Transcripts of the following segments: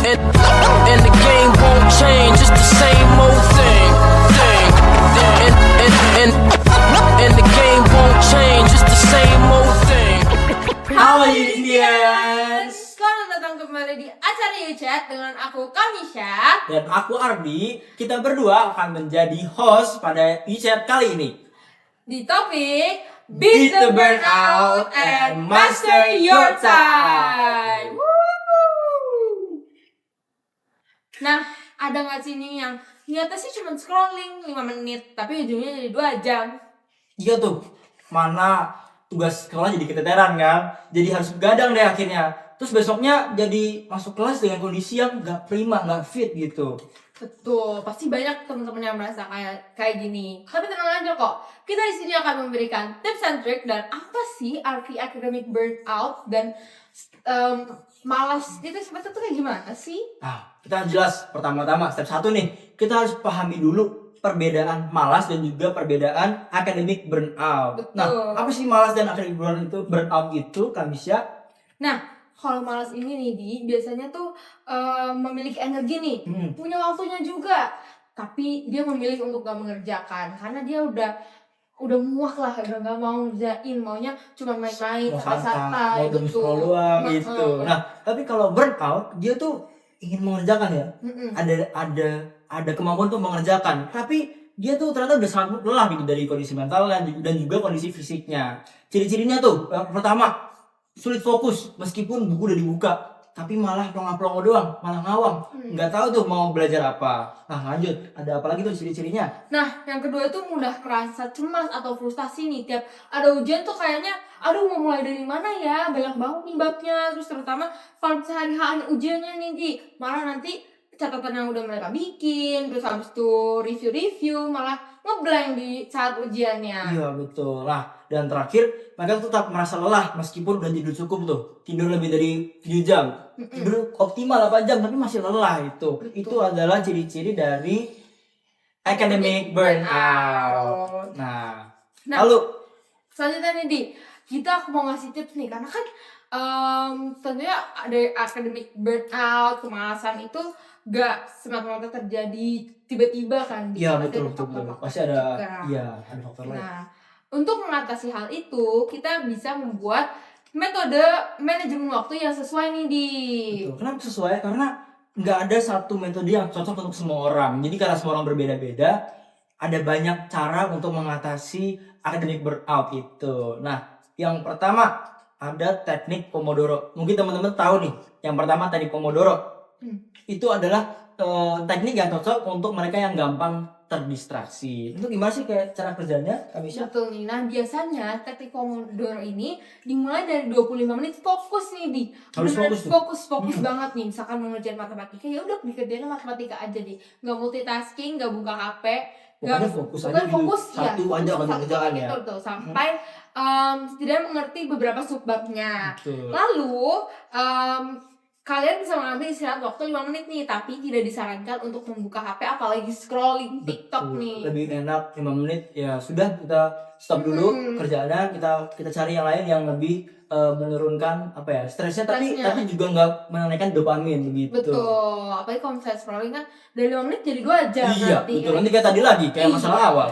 And the game won't change, it's the same old thing. And the game won't change, it's the same old thing. Halo Indians, Selamat datang kembali di acara YouChat dengan aku Kamisha. dan aku Ardi. Kita berdua akan menjadi host pada YouChat kali ini. Di topik Beat the Burnout and Master Your Time. Woo! Nah, ada gak sih nih yang niatnya sih cuma scrolling 5 menit tapi ujungnya jadi 2 jam? Iya tuh, mana tugas sekolah jadi keteteran kan, jadi harus begadang deh akhirnya. Terus besoknya jadi masuk kelas dengan kondisi yang gak prima, gak fit gitu. Betul, pasti banyak teman-teman yang merasa kayak gini. Tapi tenang aja kok, kita di sini akan memberikan tips and trick dan apa sih arti academic burnout dan malas itu sebetulnya tuh kayak gimana sih? Nah, kita jelas pertama-tama step 1 nih, kita harus pahami dulu perbedaan malas dan juga perbedaan academic burnout. Betul. Nah, apa sih malas dan academic burnout itu, Kamisya? Nah, kalau malas ini nih Di, biasanya tuh memiliki energi nih, punya waktunya juga, tapi dia memilih untuk gak mengerjakan karena dia udah muak lah, udah gak mau ngerjain, maunya cuma main-main, santai-santai mau scroll doang gitu. Nah, tapi kalau burnout dia tuh ingin mengerjakan ya. Ada kemampuan untuk mengerjakan, tapi dia tuh ternyata udah sangat lelah gitu dari kondisi mental dan juga kondisi fisiknya. Ciri-cirinya tuh yang pertama, sulit fokus meskipun buku udah dibuka, tapi malah plongo-plongo doang, malah ngawang, nggak tahu tuh mau belajar apa. Nah lanjut, ada apa lagi tuh ciri-cirinya? Nah, yang kedua itu mudah kerasa cemas atau frustasi nih. Tiap ada ujian tuh kayaknya, aduh mau mulai dari mana ya, banyak banget nih babnya. Terus terutama kalau misalnya hari ujiannya nih Di, malah nanti catatan yang udah mereka bikin, terus habis itu review-review, malah ngeblank di saat ujiannya. Iya betul. Nah dan terakhir, mereka tuh tetap merasa lelah meskipun udah tidur cukup tuh, tidur lebih dari 7 jam, tidur optimal 8 jam tapi masih lelah itu. Betul. Itu adalah ciri-ciri dari academic burnout. Nah, lalu Selanjutnya nih Di, aku mau ngasih tips nih, karena kan tentunya ada academic burnout, kemalasan itu gak semata-mata terjadi tiba-tiba kan Di. iya Pasti betul ada betul. faktor-faktor Pasti ada juga. ada faktor lain. Nah, untuk mengatasi hal itu, kita bisa membuat metode manajemen waktu yang sesuai nih Di. Betul. Kenapa sesuai? Karena nggak ada satu metode yang cocok untuk semua orang. Jadi karena semua orang berbeda-beda, ada banyak cara untuk mengatasi academic burnout itu. Nah, yang pertama ada teknik Pomodoro. Mungkin teman-teman tahu nih. Yang pertama teknik Pomodoro. Itu adalah teknik yang cocok untuk mereka yang gampang terdistraksi. Itu gimana sih kayak cara kerjanya, Kamisya? Betul nih. Nah, biasanya teknik Pomodoro ini dimulai dari 25 menit fokus nih Di. Harus Bener-bener fokus tuh. fokus banget nih. Misalkan mengerjain matematika, ya udah dikerjain matematika aja Di. Nggak multitasking, nggak buka HP. Pokoknya fokus aja dulu. Fokus Satu aja fokus kalau kerjaan ya. Betul, sampai setidaknya mengerti beberapa subbabnya. Betul. Lalu kalian bisa mengambil istirahat waktu 5 menit nih, tapi tidak disarankan untuk membuka HP apalagi scrolling TikTok Betul. nih. Lebih enak 5 menit ya sudah, kita stop dulu kerjaannya, kita cari yang lain yang lebih menurunkan apa ya stresnya, tapi juga nggak menaikkan dopamin begitu. Betul, apalagi kalau misalnya scrolling kan dari 5 menit jadi 2 jam Iya nanti. betul, nanti kayak tadi lagi kayak Iya. masalah awal.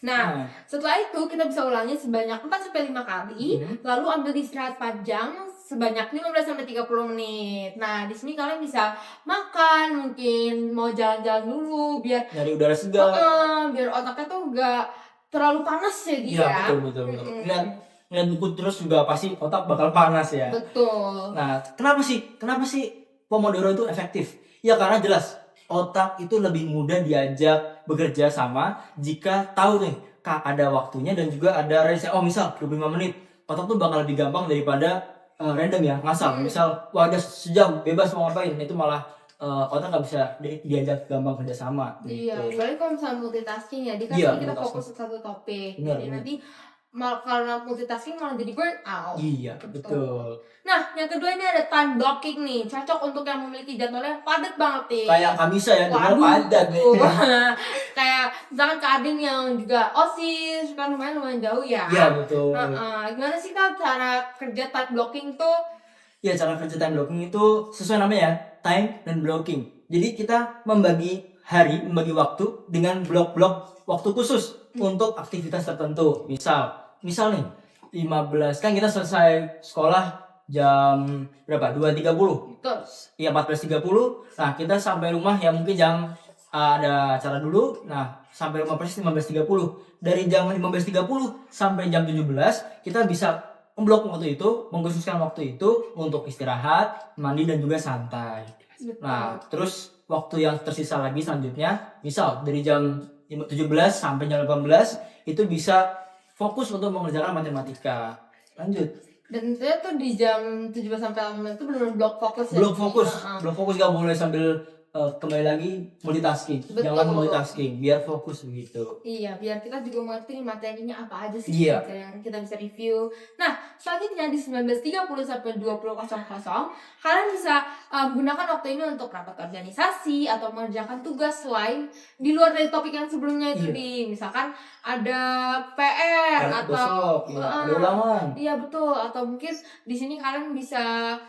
Nah, setelah itu kita bisa ulangi sebanyak 4-5 kali, lalu ambil istirahat panjang sebanyak 15-30 menit. Nah, di sini kalian bisa makan, mungkin mau jalan-jalan dulu biar Nyari udara segar. biar otaknya tuh gak terlalu panas ya dia. Iya betul. Ngeliat buku terus juga pasti otak bakal panas ya. Betul. Nah, kenapa sih Pomodoro itu efektif? Ya karena jelas otak itu lebih mudah diajak bekerja sama jika tahu nih ada waktunya dan juga ada range. Oh misal 25 menit, otak tuh bakal lebih gampang daripada random ya, ngasal. Misal wah ada sejam bebas mau ngapain, itu malah otak nggak bisa diajak gampang kerja sama. Iya, Gitu. apalagi kalau misalnya multitasking ya, dia kan Iya, kita multitasking. fokus ke satu topik. Benar, Jadi benar. nanti karena multitasking malah jadi burnout. Iya betul. Nah, yang kedua ini ada time blocking nih, cocok untuk yang memiliki jadwalnya padat banget nih. Kayak Kamisya ya, jadwal Waduh, padat nih. kayak misalkan Kak Adin yang juga OSIS kan lumayan jauh ya. Iya betul. Gimana sih Kak cara kerja time blocking tuh? Ya, cara kerja time blocking itu sesuai namanya ya, time dan blocking. Jadi kita membagi waktu dengan blok-blok waktu khusus untuk aktivitas tertentu. Misal nih, 15 kan kita selesai sekolah jam berapa? 2.30. Betul. Iya, 14.30. Nah, kita sampai rumah ya mungkin jam ada acara dulu. Nah, sampai rumah persis 15.30. Dari jam 15.30 sampai jam 17 kita bisa memblok waktu itu, mengkhususkan waktu itu untuk istirahat, mandi dan juga santai. Betul. Nah, terus waktu yang tersisa lagi selanjutnya, misal dari jam 17 sampai jam 18 itu bisa fokus untuk mengerjakan matematika. Lanjut. Dan saya tuh di jam 17 sampai 18 itu benar-benar blok fokus ya. Blok fokus gak boleh sambil kembali lagi multitasking. Betul. Jangan multitasking, biar fokus begitu. Iya, biar kita juga mengerti nih materinya apa aja sih Iya. yang kita bisa review. Nah, selanjutnya di 19.30 sampai 20.00 kalian bisa gunakan waktu ini untuk rapat organisasi atau mengerjakan tugas lain di luar dari topik yang sebelumnya itu. Iya. Misalkan ada PR atau Besok, ya, ada ulangan. iya betul, atau mungkin di sini kalian bisa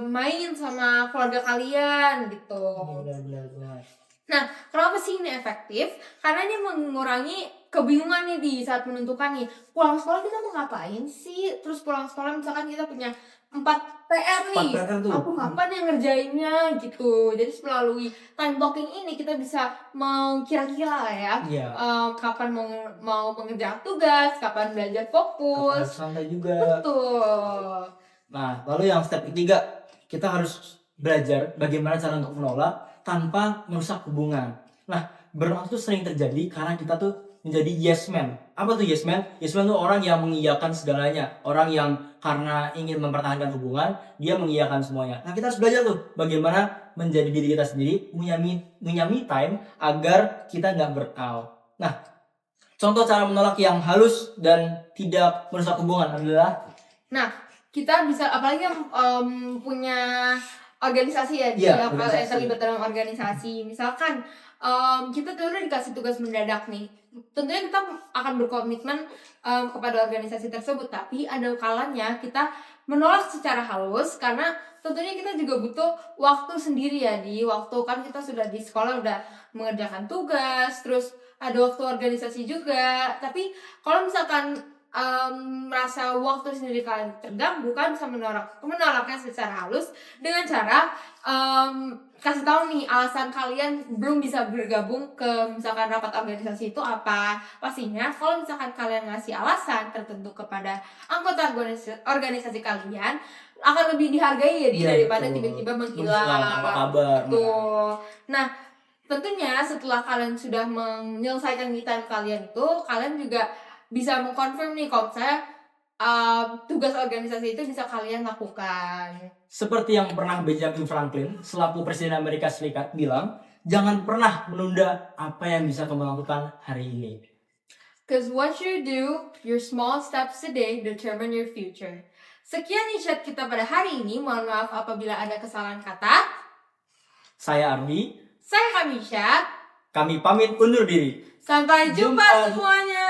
main sama keluarga kalian gitu. Benar. Nah, kenapa sih ini efektif? Karena ini mengurangi kebingungan nih di saat menentukan nih, pulang sekolah kita mau ngapain sih? Terus pulang sekolah misalkan kita punya 4 PR nih, 4 PR tuh. aku kapan yang ngerjainnya gitu. Jadi melalui time blocking ini kita bisa mengkira-kira lah ya, Iya. kapan mau mengerjakan tugas, kapan belajar fokus. Kapan santai juga. Betul. Nah, lalu yang step ketiga, kita harus belajar bagaimana cara untuk menolak tanpa merusak hubungan. Nah, burnout itu sering terjadi karena kita tuh menjadi yes man. Apa tuh yes man? Yes man tuh orang yang mengiyakan segalanya. Orang yang karena ingin mempertahankan hubungan, dia mengiyakan semuanya. Nah, kita harus belajar tuh bagaimana menjadi diri kita sendiri, punya me time agar kita nggak burnout. Nah, contoh cara menolak yang halus dan tidak merusak hubungan adalah, nah, kita bisa apalagi yang punya organisasi ya, Iya, yang organisasi. terlibat dalam organisasi. Misalkan kita tuh udah dikasih tugas mendadak nih, tentunya kita akan berkomitmen kepada organisasi tersebut, tapi ada kalanya kita menolak secara halus karena tentunya kita juga butuh waktu sendiri ya. Di waktu kan kita sudah di sekolah udah mengerjakan tugas, terus ada waktu organisasi juga. Tapi kalau misalkan merasa waktu sendiri kalian terganggu, kan bisa menolaknya secara halus dengan cara kasih tahu nih alasan kalian belum bisa bergabung ke misalkan rapat organisasi itu apa. Pastinya kalau misalkan kalian ngasih alasan tertentu kepada anggota organisasi kalian akan lebih dihargai ya daripada tiba-tiba menghilang. Apa kabar? Tuh. Nah, tentunya setelah kalian sudah menyelesaikan me time kalian itu, kalian juga bisa mengkonfirm nih kalau saya tugas organisasi itu bisa kalian lakukan. Seperti yang pernah Benjamin Franklin selaku Presiden Amerika Serikat bilang, jangan pernah menunda apa yang bisa kamu lakukan hari ini. Cause what you do, your small steps today determine your future. Sekian nih chat kita pada hari ini. Mohon maaf apabila ada kesalahan kata. Saya Ardi. Saya Kamisha. Kami pamit undur diri. Sampai jumpa Jumpa. semuanya.